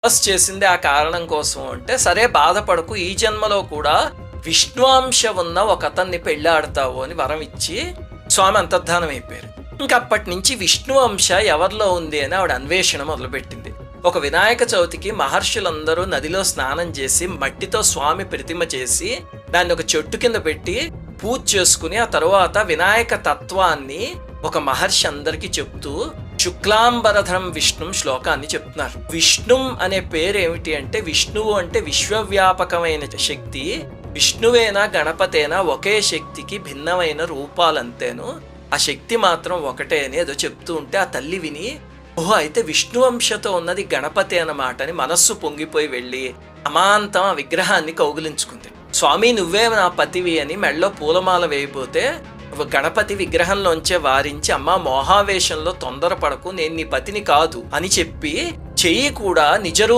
తపస్సు చేసింది ఆ కారణం కోసం అంటే, సరే బాధపడకు, ఈ జన్మలో కూడా విష్ణువంశ ఉన్న ఒక అతన్ని పెళ్ళాడతావు అని వరం ఇచ్చి స్వామి అంతర్ధానం అయిపోయారు. ఇంకప్పటి నుంచి విష్ణువంశ ఎవరిలో ఉంది అని ఆవిడ అన్వేషణ మొదలుపెట్టింది. ఒక వినాయక చవితికి మహర్షులందరూ నదిలో స్నానం చేసి మట్టితో స్వామి ప్రతిమ చేసి దాన్ని ఒక చెట్టు కింద పెట్టి పూజ చేసుకుని ఆ తరువాత వినాయక తత్వాన్ని ఒక మహర్షి అందరికీ చెప్తూ శుక్లాంబరధరం విష్ణుం శ్లోకాన్ని చెప్తున్నారు. విష్ణుం అనే పేరు ఏమిటి అంటే, విష్ణువు అంటే విశ్వవ్యాపకమైన శక్తి, విష్ణువేనా గణపతేనా ఒకే శక్తికి భిన్నమైన రూపాలంతేను, ఆ శక్తి మాత్రం ఒకటే అని ఏదో చెప్తూ ఉంటే ఆ తల్లి విని, ఓహో అయితే విష్ణువంశతో ఉన్నది గణపతి అన్నమాట అని మనస్సు పొంగిపోయి వెళ్ళి అమాంతం ఆ విగ్రహాన్ని కౌగిలించుకుంది. స్వామి నువ్వే నా పతివి అని మెళ్ళో పూలమాల వేయబోతే గణపతి విగ్రహంలోంచే వారించి, అమ్మా మోహావేశంలో తొందరపడకు, నేను నీ పతిని కాదు అని చెప్పి చెయ్యి కూడా నిజరూ